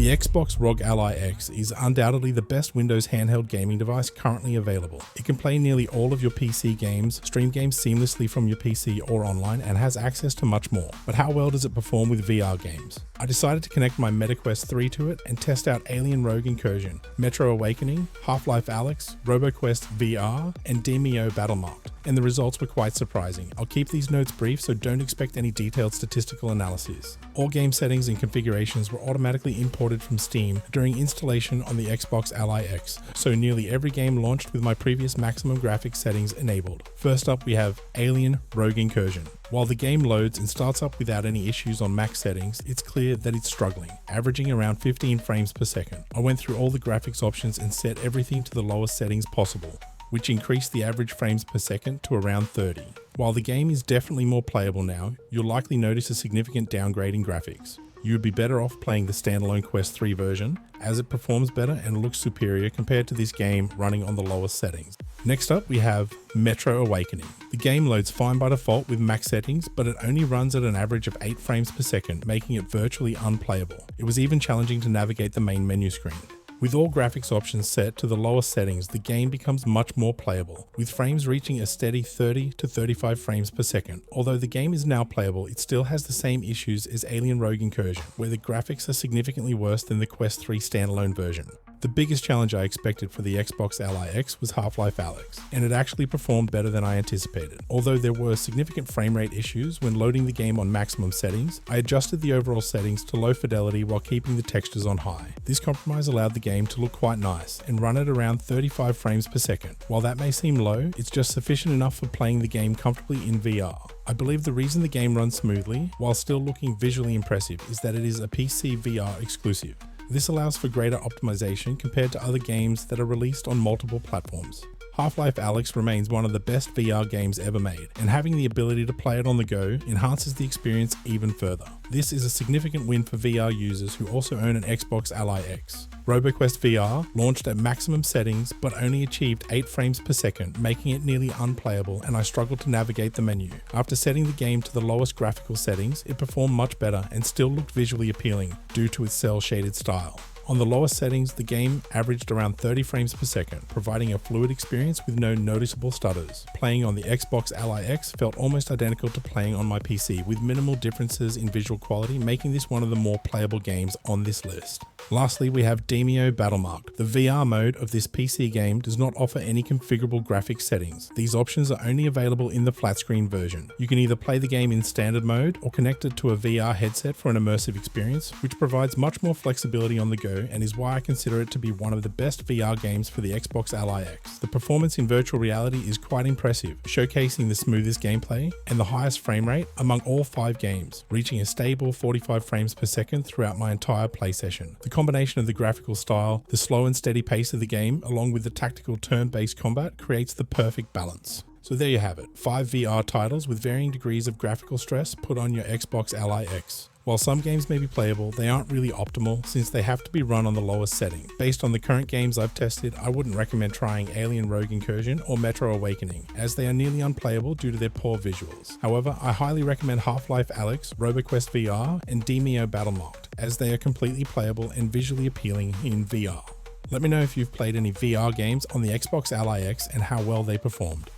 The Xbox ROG Ally X is undoubtedly the best Windows handheld gaming device currently available. It can play nearly all of your PC games, stream games seamlessly from your PC or online, and has access to much more. But how well does it perform with VR games? I decided to connect my MetaQuest 3 to it and test out Alien Rogue Incursion, Metro Awakening, Half-Life Alyx, RoboQuest VR, and Demeo Battlemarked, and the results were quite surprising. I'll keep these notes brief, so don't expect any detailed statistical analysis. All game settings and configurations were automatically imported from Steam during installation on the Xbox Ally X, so nearly every game launched with my previous maximum graphics settings enabled. First up, we have Alien Rogue Incursion. While the game loads and starts up without any issues on max settings, it's clear that it's struggling, averaging around 15 frames per second. I went through all the graphics options and set everything to the lowest settings possible, which increased the average frames per second to around 30. While the game is definitely more playable now, you'll likely notice a significant downgrade in graphics. You would be better off playing the standalone Quest 3 version, as it performs better and looks superior compared to this game running on the lowest settings. Next up, we have Metro Awakening. The game loads fine by default with max settings, but it only runs at an average of 8 frames per second, making it virtually unplayable. It was even challenging to navigate the main menu screen. With all graphics options set to the lowest settings, the game becomes much more playable, with frames reaching a steady 30 to 35 frames per second. Although the game is now playable, it still has the same issues as Alien Rogue Incursion, where the graphics are significantly worse than the Quest 3 standalone version. The biggest challenge I expected for the Xbox Ally X was Half-Life Alyx, and it actually performed better than I anticipated. Although there were significant frame rate issues when loading the game on maximum settings, I adjusted the overall settings to low fidelity while keeping the textures on high. This compromise allowed the game to look quite nice and run at around 35 frames per second. While that may seem low, it's just sufficient enough for playing the game comfortably in VR. I believe the reason the game runs smoothly, while still looking visually impressive, is that it is a pcvr exclusive. This allows for greater optimization compared to other games that are released on multiple platforms. Half-Life Alyx remains one of the best VR games ever made, and having the ability to play it on the go enhances the experience even further. This is a significant win for VR users who also own an Xbox Ally X. RoboQuest VR launched at maximum settings but only achieved 8 frames per second, making it nearly unplayable, and I struggled to navigate the menu. After setting the game to the lowest graphical settings, it performed much better and still looked visually appealing due to its cel-shaded style. On the lowest settings, the game averaged around 30 frames per second, providing a fluid experience with no noticeable stutters. Playing on the Xbox Ally X felt almost identical to playing on my PC, with minimal differences in visual quality, making this one of the more playable games on this list. Lastly, we have Demeo Battlemarked. The VR mode of this PC game does not offer any configurable graphics settings. These options are only available in the flat screen version. You can either play the game in standard mode or connect it to a VR headset for an immersive experience, which provides much more flexibility on the go and is why I consider it to be one of the best VR games for the Xbox Ally X. The performance in virtual reality is quite impressive, showcasing the smoothest gameplay and the highest frame rate among all 5 games, reaching a stable 45 frames per second throughout my entire play session. The combination of the graphical style, the slow and steady pace of the game, along with the tactical turn-based combat creates the perfect balance. So there you have it, 5 VR titles with varying degrees of graphical stress put on your Xbox Ally X. While some games may be playable, they aren't really optimal since they have to be run on the lowest setting. Based on the current games I've tested, I wouldn't recommend trying Alien Rogue Incursion or Metro Awakening, as they are nearly unplayable due to their poor visuals. However, I highly recommend Half-Life Alyx, RoboQuest VR, and Demeo Battlemarked, as they are completely playable and visually appealing in VR. Let me know if you've played any VR games on the Xbox Ally X and how well they performed.